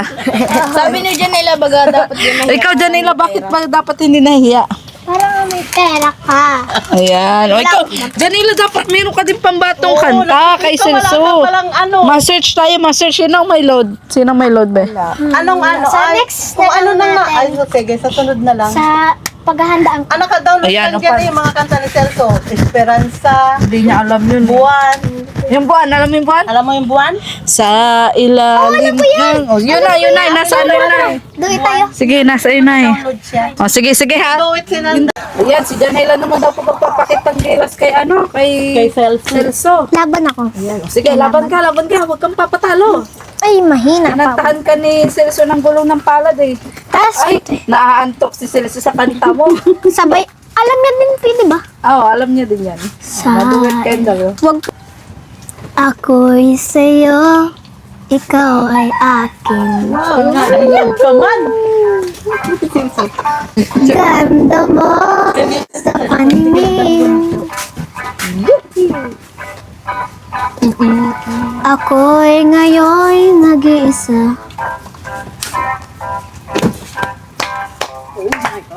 Sabi ni Janela, baga dapat din Ikaw, Janela, bakit ba dapat hindi nahiya? Para may pera ka. Ayan. O ikaw, Janela, dapat meron ka din pambatong kanta kay Celso. Wala ka palang ano. Ma-search tayo, ma-search. Sino ang may load? Sino ang may load, be? Anong ano? Sa Ay, next kung na ano lang nang natin. ay, sige, sa sunod na lang. Sa paghahandaan ko. Ano ka download Ayan, lang ang dyan pan- yung mga kanta ni Celso. Esperanza, Hindi niya alam yun. Buwan. Yung buwan, alam mo yung buwan? Alam mo yung Buwan? Sa ilalim ng... Oh, yun na, yun na. Nasa ano yun na. Doon tayo. Sige, nasa yun na. Download siya. O, sige, sige ha. Do it sinanda. Ayan, si Janela naman daw po magpapakitang gilas kay ano, Kay kay Celso. Celso. Laban ako. Ayan, o, sige, laban ka, huwag kang papatalo. Ay, mahina pa. Nantahan ka ni Celso ng gulong ng palad eh. Tapos, Ay, naaantok si Celso sa kanta mo. sabay, alam niya din, pwede ba? Oo, alam niya din yan. Maduwit kayo daw. Wag. Ako'y sa'yo, ikaw ay akin. Ayan, come on. Ganda mo sa paningin. Ako'y ngayon nag-iisa.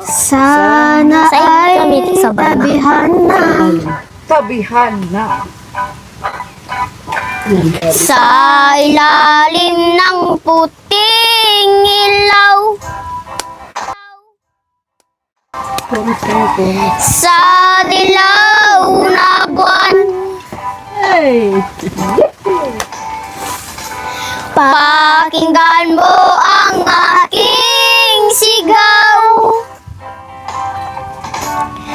Sana ay tabihan na. Tabihan na. Sa ilalim ng puting ilaw, sa dilaw na buwan, Hey. pakinggan mo ang aking sigaw.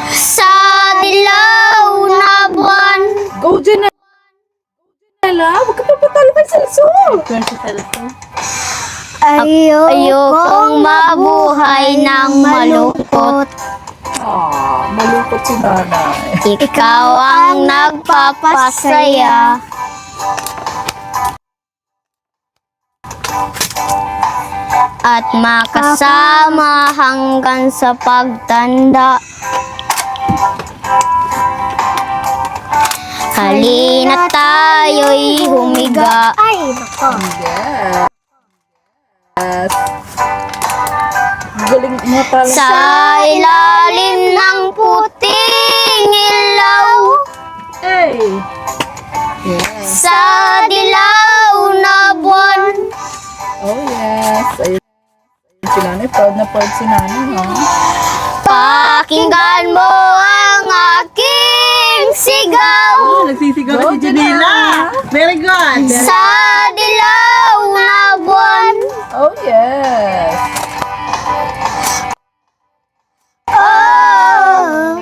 Sa dilaw na buwan, Go, Janela. Huwag ka papatalo kay Celso. Turn si Celso. ayokong mabuhay ng malungkot. Ah, malungkot si nanay. Ikaw ang nagpapasaya. At makasama hanggang sa pagtanda. Halina tayo'y humiga. Ay, nako. Galing mo pala. Sa ilalim ng puting ilaw, Hey! sa dilaw na buwan, Oh, yes. Ayun. Si nanay, proud si nanay, ha? pakinggan mo ang aking sigaw. Oh, nagsisigaw na si Janela. Very good. Sa dilaw na buwan, Oh, yes. oh.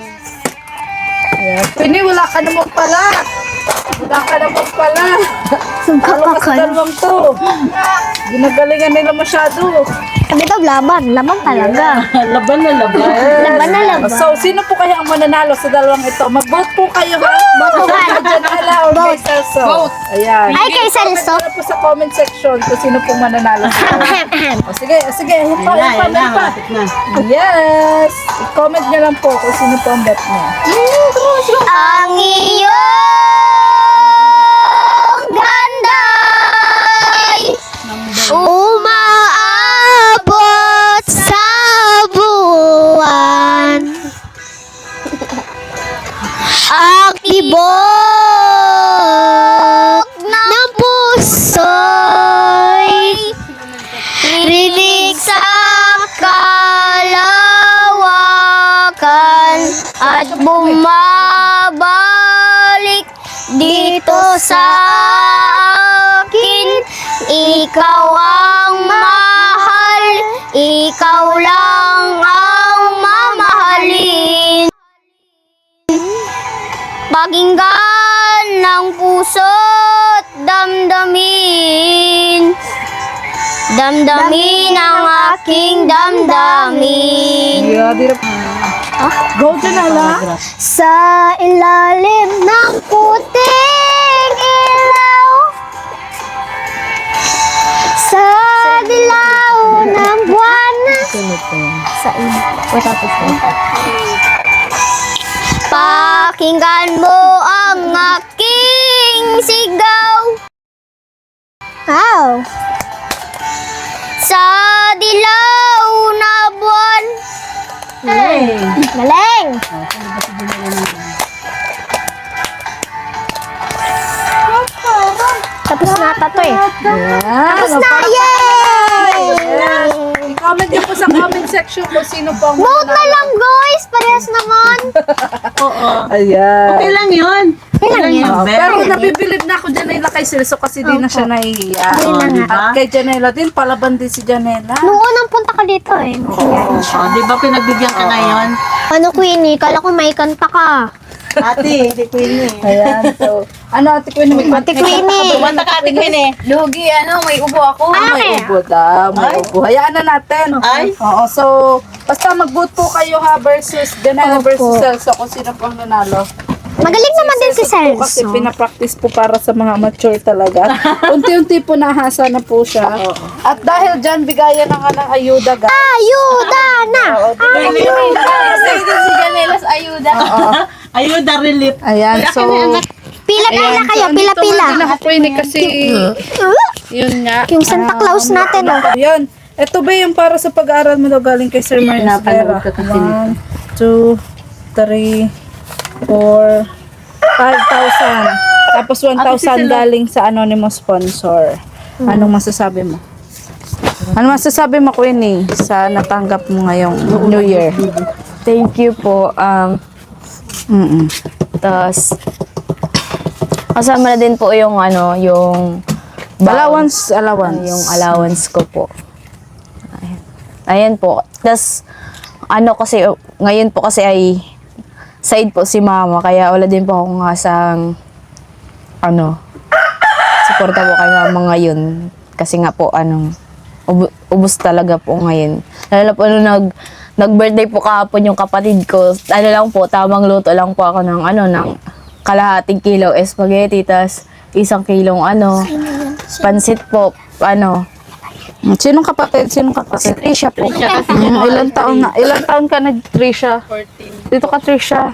Yes. Pini, wala ka naman pala. Wala ka naman pala. Ano ka sa dalawang to? Ginagalingan nila masyado. Sabi daw, laban talaga. Laban na laban. Laban na laban. So, sino po kaya ang mananalo sa dalawang ito? Mag-vote po kayo, ha? Boto ka. Kay Janela or kay Celso. Vote. Ayan. Ay, kay Celso. Comment po sa comment section kung sino pong mananalo sa dalawang. O, sige, sige. Yan pa, yan pa, yan pa. malapit na. Yes. I-comment nyo lang po kung sino po ang bet nyo. Ang iyong ganday umaabot sa buwan. Ang tibok ng puso'y rinig sa kalawakan at bumabalik dito sa akin. Ikaw ang mahal, ikaw lang ang mamahalin. Pakinggan ng puso't damdamin. Damdamin ang aking damdamin. Yeah, di na. Go, Janela. Sa ilalim ng puting ilaw, sa dilaw ng buwan, sa pakinggan mo ang aking sigaw. Wow! Sa dilaw na buwan. Hey. Galing! Tapos na ata to eh. Tapos na! Yay! I-comment nyo po sa comment section kung sino po ang Vote na lang guys! Parehas naman! Oo. Ayan. Okay lang yun. Kailan yun? Pero nabibilib na ako Janela kay Celso kasi di na siya nahihiya. di ba? At kay Janela din, palaban din si Janela. Nung unang punta ka dito eh. Oh, di ba pinagbigyan ka ngayon? Ano Queenie? Kala ko may kanta ka. Ate, hindi ko yun eh. Ayan, so, ano, Ate Queenie, may Ate Queenie! Kumanta ka, Ate Queen eh. Lugi, may ubo ako. may ubo daw, may ubo. Hayaan na natin. Ay. Oo, so, basta mag-vote po kayo ha versus Janela versus Celso kung sino po ang nanalo. Magaling naman din si po kasi Celso. pinapractice po para sa mga mature talaga. Unti-unti po nahasa na po siya. At dahil dyan, bigayan na nga ng ayuda, guys. Ayuda na! Oo, Ayuda! Si Janelas ayuda. Ayuda relief. Ayan, so... Pila-pila kayo, pila-pila. Hindi na ako kasi... Yun nga. Yung Santa Claus natin oh. Yun. Ito ba yung para sa pag-aaral mo daw galing kay Sir Marius Vera? Pinapanood ko kasi 1, 2, 3, 4, 5,000. Tapos 1,000 galing sa anonymous sponsor. Anong masasabi mo? Ano masasabi mo, Queenie, sa natanggap mo ngayong New Year? Thank you po. Tapos, kasama na din po yung yung Allowance. yung allowance ko po. Ayan po. Tapos, kasi, ngayon po kasi ay side po si mama, kaya wala din po akong ngasang, suporta po kay mama ngayon. Kasi nga po, ubos talaga po ngayon. Lalo po, nag-birthday po kahapon yung kapatid ko, lang po, tamang luto lang po ako ng, ng kalahating kilo spaghetti, tas 1 kilong pansit po, Sinong kapatid? si Trisha po. Ilang taon ka nag-Trisha? 14. Dito ka, Trisha.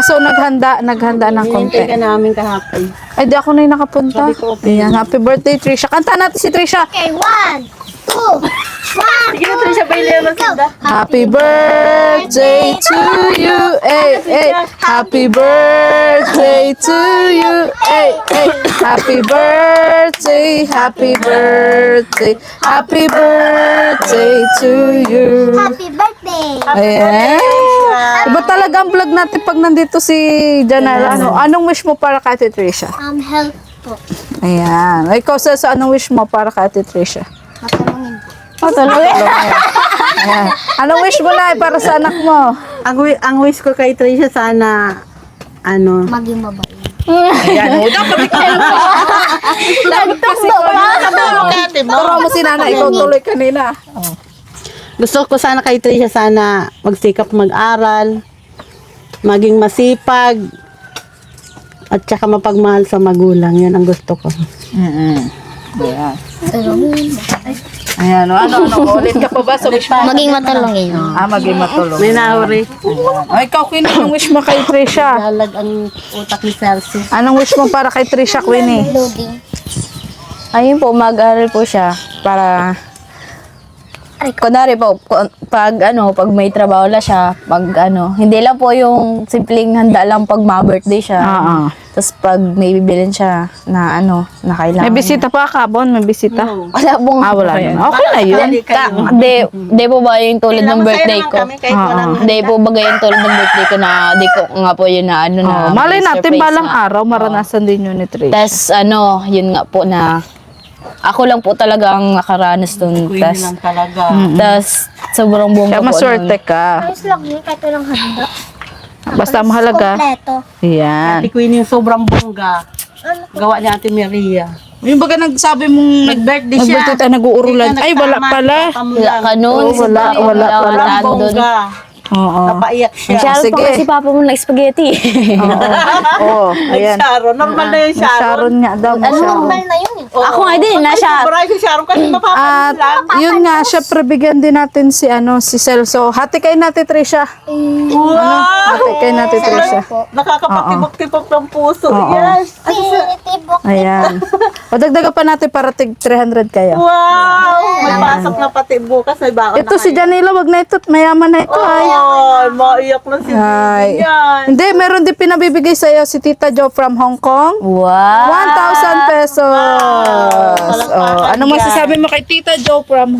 So naghanda ng konti. Hintay ka namin kahapon. Ay, di ako na yung nakapunta. Ayan, happy birthday, Trisha. Kanta natin si Trisha. Okay, 1, Sige na, Trisha, bailihan mo sila. Happy birthday to you, eh, eh. Happy birthday to you, eh, eh. Happy birthday, happy birthday, happy birthday to you. Happy birthday! Ayan. Iba talaga ang vlog natin pag nandito si Janela. Anong wish mo para kay Ate Trisha? Health po. Ayan. Ikaw sa anong wish mo para kay Ate Trisha? Matalungin po. Ayan. Anong wish mo na para sa anak mo? Ang wish ko kay Trisha sana, Maging mabait. Ayan. Turo mo si Nana, ikaw tuloy kanina. gusto ko sana kay Trisha sana magsikap mag-aral, maging masipag, at saka mapagmahal sa magulang. Yan ang gusto ko. Ayan. Ayan. Ano, ulit ka pa ba sa wish mo? Maging matalungin. Maging matulog. May nahuri. Ay, ikaw, Queenie, anong wish mo kay Trisha? Lalag ang utak ni Celsius. Anong wish mo para kay Trisha, Queenie? Loading. Ayun po, mag-aral po siya para kunwari po, pag may trabaho na siya, hindi lang po yung simpleng handa lang pag ma-birthday siya. Tapos pag may bibilin siya na na kailangan. May bisita pa, Kabon? May bisita? Wala pong, Wala na. Okay na yun. Di po ba yung tulad ng birthday ko? Hindi po ba yung tulad ng birthday ko na di ko nga po yun na na Malay may natin surprise balang na. araw, maranasan din yun ni Trisha. Tas yun nga po na ako lang po talaga ang nakaranas dun. Queen Tas, lang talaga. tas sobrang bongga Kaya po. maswerte ka. Ayos lang yun, kahit walang handa. Basta mahalaga. Kompleto. Yan. Si Queen yung sobrang bongga. Gawa ni Ate Maria. Yung baga nagsabi mong Nag-birthday siya. nag-birthday tayo, nag-uurulan. Hindi ka Ay, wala nagtama, pala. Wala ka nun. Wala pala. Sobrang bongga. Oo. Napaiyak siya. Sharon Sige. pa kasi papa mo ng spaghetti. Oo. Ayan. Sharon. Normal na yung Sharon. Sharon nga daw. Normal na yun eh. Ako nga din, nasa. Sobra si Sharon kasi At mapapalang. yun nga, syempre bigyan din natin si si Celso. Hati kayo natin, Trisha. Wow! Hati kayo natin, Trisha. Nakakapatibok-tibok ng puso. Oo. Yes. Tibok. Ayan. O dagdagan pa natin para tig 300 kayo. Wow! May pasok na pati bukas. May baon Ito na si Janela, wag na ito. Mayaman na ito. Ay. Ay, maiyak na si Ay. Bibi yan. Hindi, meron din pinabibigay sa'yo si Tita Jo from Hong Kong. Wow. 1,000 pesos. Palakpakan Ano yan. masasabi mo kay Tita Jo from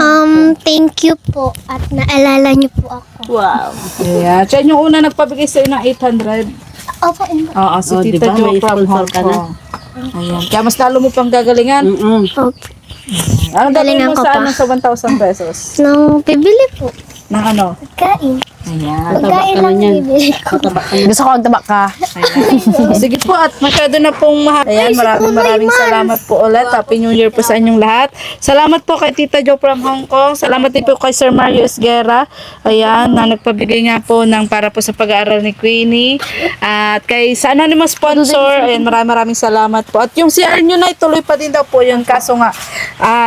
Thank you po at naalala niyo po ako. Wow. Ayan. Siya yung una nagpabigay sa'yo ng 800. Opo, Oo, si Oh, Tita diba? Jo May from sponsor Hong ka na. Kong. Ayan. Kaya mas lalo mo pang gagalingan. opo. Ano gagawin Galingan mo ko sa, pa. sa 1,000 pesos? Nang bibili po. Ng ano? Kain. Ayan. Pagkain lang bibili ko. Gusto ko magtabak ka. Sige po, at masyado na pong mahal. Ayan, maraming salamat po ulit. Happy New Year po sa inyong lahat. Salamat po kay Tita Jo from Hong Kong. Salamat din po kay Sir Mario Esguerra. Ayan, na nagpabigay nga po ng para po sa pag-aaral ni Queenie. At kay sa anonymous sponsor, ayan, maraming salamat po. At yung CR nyo na ituloy pa din daw po yun. Kaso nga,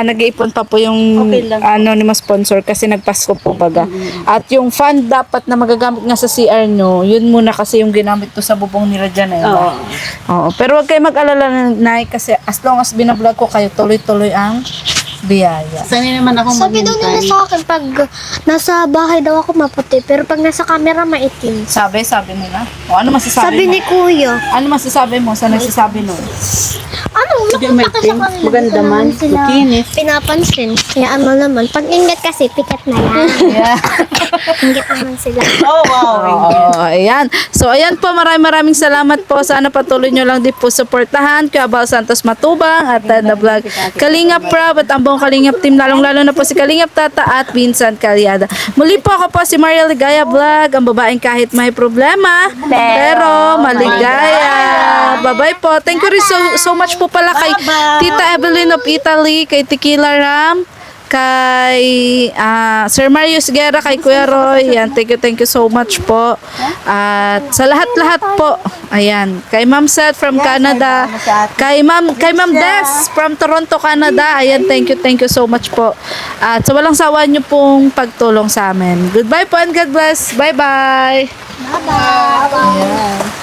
nag-iipon pa po yung Okay lang. anonymous sponsor kasi nagpasko po baga. At yung fund dapat na magagamit nga sa CR nyo, yun muna kasi yung ginamit to sa bubong nila dyan eh. Oo. Oo. Pero wag kayo mag-alala na kasi as long as binablog ko kayo, tuloy-tuloy ang biyaya. Sanay naman ako Sabi daw nila sa akin, pag nasa bahay daw ako maputi, pero pag nasa camera maitim. Sabi nila. O ano masasabi Sabi mo? ni Kuya, Ano masasabi mo sa nagsasabi nun? ano, Hindi, nakita may ka sa pink. kanila. Maganda Hindi man. naman sila Makinis. pinapansin. Kaya ano naman, pag ingat kasi, pikat na yan. Yeah. Ingat naman sila. Oh, wow. Oo, ayan. So, ayan po, maraming salamat po. Sana patuloy nyo lang din po supportahan Kuya Bal Santos Matubang at The Vlog Kalingap Prab at ang buong Kalingap team, lalong-lalo na po si Kalingap Tata at Vincent Calyada. Muli po ako po si Maria Ligaya Vlog, ang babaeng kahit may problema, pero maligaya. Bye-bye po. Thank you rin so much po pala kay Tita Evelyn of Italy, kay Tequila Ram, kay Sir Marius Guerra, kay Kuya Roy. Yan, thank you so much po. At sa lahat-lahat po. Ayan, kay Ma'am Seth from Canada, kay Ma'am Des from Toronto, Canada. Ayan, thank you so much po. At sa walang sawa niyo pong pagtulong sa amin. Goodbye po and God bless. Bye-bye. Bye-bye.